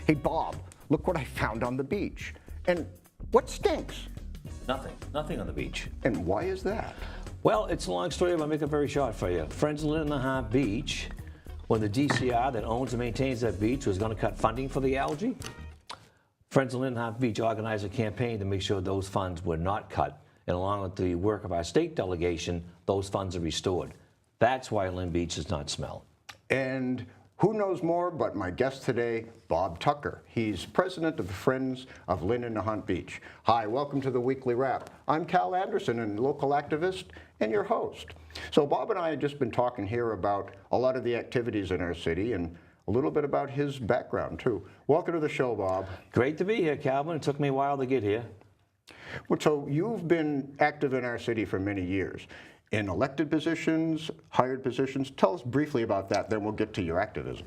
Hey, Bob, look what I found on the beach. And what stinks? Nothing on the beach. And why is that? Well, it's a long story, but I'll make it very short for you. Friends of Lynn Nahant Beach, when the DCR that owns and maintains that beach was going to cut funding for the algae, Friends of Lynn Nahant Beach organized a campaign to make sure those funds were not cut. And along with the work of our state delegation, those funds are restored. That's why Lynn Beach does not smell. And who knows more but my guest today, Bob Tucker. He's president of the Friends of Lynn Nahant Beach. Hi, welcome to the Weekly Wrap. I'm Cal Anderson, a local activist and your host. So Bob and I have just been talking here about a lot of the activities in our city and a little bit about his background too. Welcome to the show, Bob. Great to be here, Calvin. It took me a while to get here. Well, so you've been active in our city for many years. In elected positions, hired positions. Tell us briefly about that, then we'll get to your activism.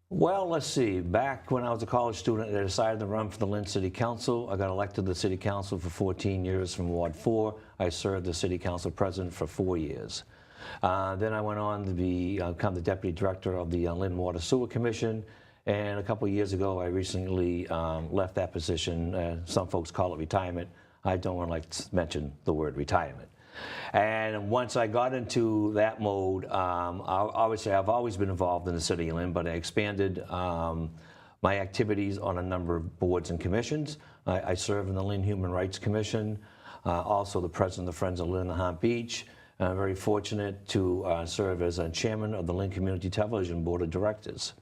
Well, let's see. Back when I was a college student, I decided to run for the Lynn City Council. I got elected to the City Council for 14 years from Ward 4. I served as City Council President for 4 years. Then I went on to become the Deputy Director of the Lynn Water Sewer Commission. And a couple of years ago, I recently left that position. Some folks call it retirement. I don't like to mention the word retirement. And once I got into that mode, obviously I've always been involved in the City of Lynn, but I expanded my activities on a number of boards and commissions. I serve in the Lynn Human Rights Commission, also the president of the Friends of Lynn Nahant Beach. I'm very fortunate to serve as a chairman of the Lynn Community Television Board of Directors.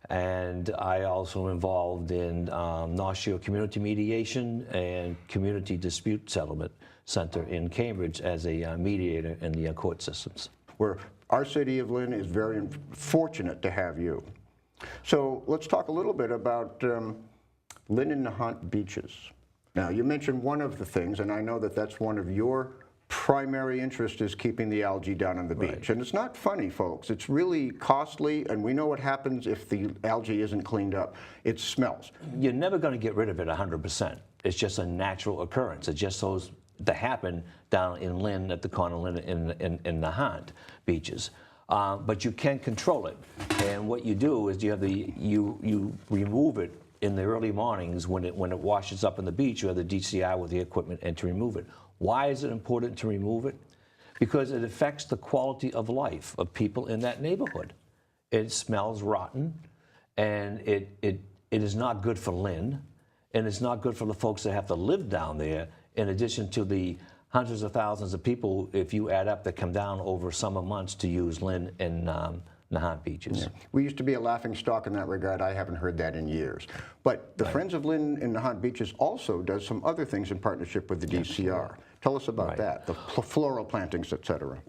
And I also involved in North Shore Community Mediation and Community Dispute Settlement Center in Cambridge as a mediator in the court systems. Where our city of Lynn is very fortunate to have you. So let's talk a little bit about Lynn and Nahant beaches. Now, you mentioned one of the things, and I know that that's one of your primary interest is keeping the algae down on the beach. Right. And it's not funny, folks. It's really costly, and we know what happens if the algae isn't cleaned up. It smells. You're never going to get rid of it 100%. It's just a natural occurrence. It just goes to happen down in Lynn at the corner of Lynn in Nahant beaches. But you can control it. And what you do is you remove it in the early mornings when it washes up on the beach. You have the DCI with the equipment and to remove it. Why is it important to remove it? Because it affects the quality of life of people in that neighborhood. It smells rotten, and it is not good for Lynn, and it's not good for the folks that have to live down there, in addition to the hundreds of thousands of people, if you add up, that come down over summer months to use Lynn and Nahant beaches. Yeah. We used to be a laughing stock in that regard. I haven't heard that in years. But the Friends of Lynn and Nahant Beaches also does some other things in partnership with the DCR. Tell us about that, the floral plantings, et cetera.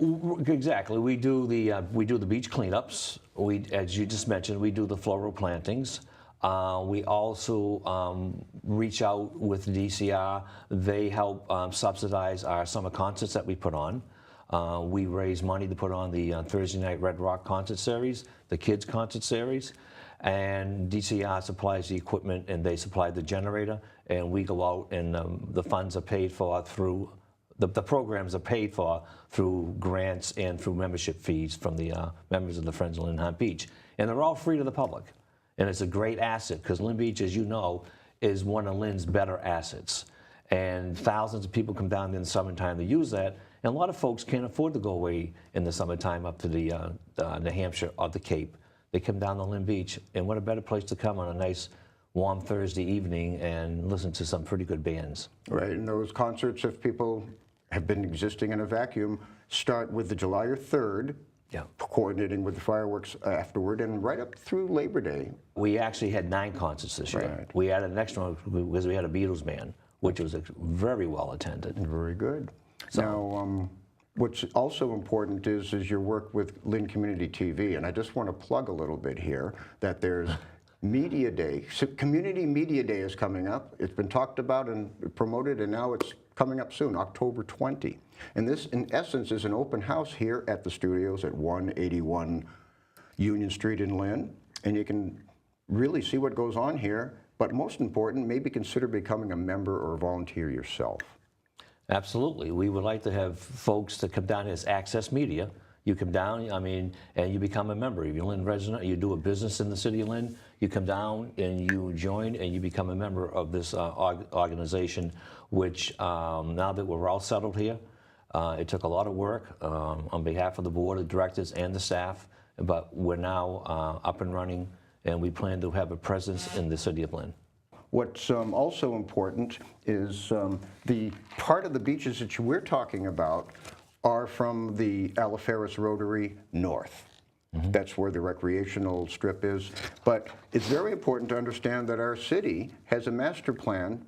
Exactly. We do the beach cleanups. As you just mentioned, we do the floral plantings. We also reach out with the DCR. They help subsidize our summer concerts that we put on. We raise money to put on the Thursday night Red Rock concert series, the kids concert series, and DCR supplies the equipment and they supply the generator, and we go out and the funds are paid for through, the programs are paid for through grants and through membership fees from the members of the Friends of Lynn Nahant Beach. And they're all free to the public. And it's a great asset because Lynn Beach, as you know, is one of Lynn's better assets. And thousands of people come down in the summertime to use that. And a lot of folks can't afford to go away in the summertime up to the New Hampshire or the Cape. They come down to Lynn Beach, and what a better place to come on a nice warm Thursday evening and listen to some pretty good bands. Right, and those concerts, if people have been existing in a vacuum, start with the July 3rd, coordinating with the fireworks afterward, and right up through Labor Day. We actually had 9 concerts this year. Right. We added an extra one because we had a Beatles band, which was very well attended. Very good. So, now, what's also important is your work with Lynn Community TV, and I just want to plug a little bit here that there's Media Day. So Community Media Day is coming up. It's been talked about and promoted, and now it's coming up soon, October 20. And this, in essence, is an open house here at the studios at 181 Union Street in Lynn, and you can really see what goes on here, but most important, maybe consider becoming a member or a volunteer yourself. Absolutely. We would like to have folks that come down as Access Media. You come down, and you become a member. If you're a Lynn resident, you do a business in the city of Lynn, you come down and you join and you become a member of this organization, which now that we're all settled here, it took a lot of work on behalf of the board of directors and the staff, but we're now up and running, and we plan to have a presence in the city of Lynn. What's also important is the part of the beaches that we're talking about are from the Alaferis Rotary north. That's where the recreational strip is. But it's very important to understand that our city has a master plan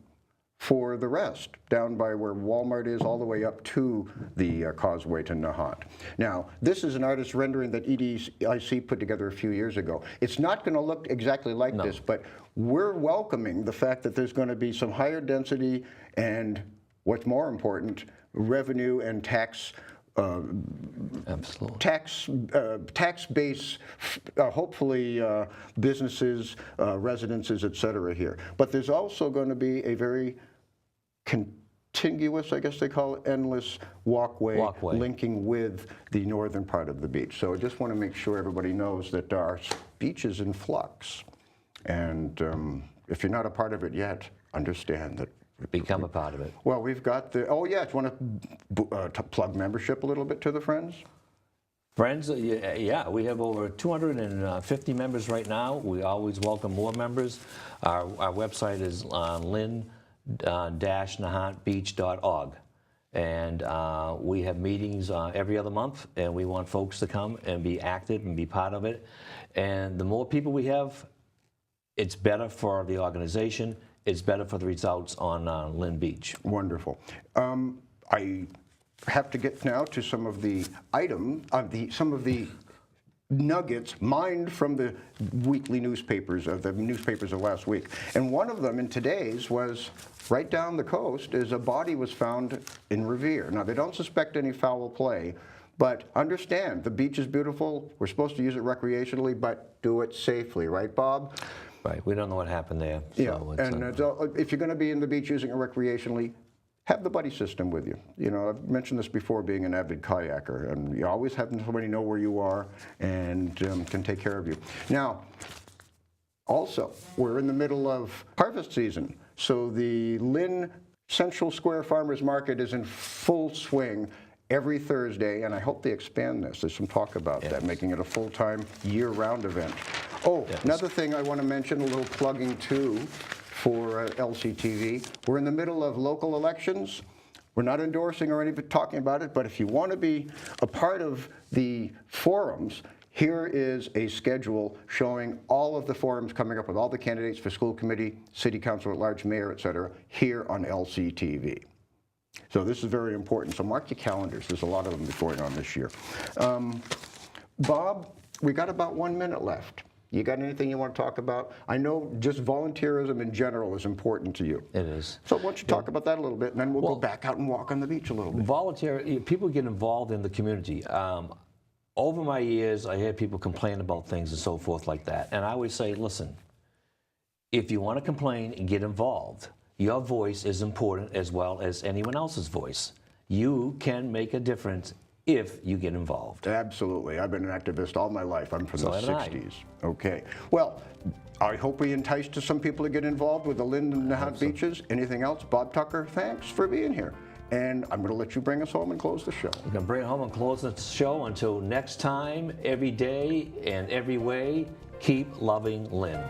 for the rest, down by where Walmart is, all the way up to the causeway to Nahant. Now, this is an artist rendering that EDIC put together a few years ago. It's not going to look exactly like this, but we're welcoming the fact that there's going to be some higher density and, what's more important, revenue and tax tax base, hopefully businesses, residences, et cetera here. But there's also going to be a very contiguous, I guess they call it, endless walkway linking with the northern part of the beach. So I just want to make sure everybody knows that our beach is in flux. And if you're not a part of it yet, understand that. Become a part of it. Well, we've got the, oh yeah, do you want to plug membership a little bit to the Friends? Friends, yeah, we have over 250 members right now. We always welcome more members. Our website is lynn-nahantbeach.org. And we have meetings every other month, and we want folks to come and be active and be part of it. And the more people we have, it's better for the organization. It's better for the results on Lynn Beach. Wonderful. I have to get now to some of the some of the nuggets mined from the weekly newspapers of last week. And one of them in today's was right down the coast is a body was found in Revere. Now, they don't suspect any foul play, but understand the beach is beautiful. We're supposed to use it recreationally, but do it safely, right, Bob? Right, we don't know what happened there. So yeah, and if you're going to be in the beach using it recreationally, have the buddy system with you. You know, I've mentioned this before, being an avid kayaker, and you always have somebody know where you are and can take care of you. Now, also, we're in the middle of harvest season, so the Lynn Central Square Farmers Market is in full swing every Thursday, and I hope they expand this. There's some talk about that, making it a full-time, year-round event. Oh, another thing I want to mention, a little plugging too, for LCTV. We're in the middle of local elections. We're not endorsing or even talking about it, but if you want to be a part of the forums, here is a schedule showing all of the forums coming up with all the candidates for school committee, city council at large, mayor, et cetera, here on LCTV. So this is very important. So mark your calendars. There's a lot of them going on this year. Bob, we got about 1 minute left. You got anything you want to talk about? I know just volunteerism in general is important to you. It is. So why don't you talk about that a little bit, and then we'll go back out and walk on the beach a little bit. People get involved in the community. Over my years, I hear people complain about things and so forth like that. And I always say, listen, if you want to complain and get involved, your voice is important as well as anyone else's voice. You can make a difference if you get involved. Absolutely. I've been an activist all my life. I'm from the 60s. Okay. Well, I hope we enticed some people to get involved with the Lynn Nahant Beaches. Anything else? Bob Tucker, thanks for being here. And I'm going to let you bring us home and close the show. We're going to bring it home and close the show. Until next time, every day and every way, keep loving Lynn.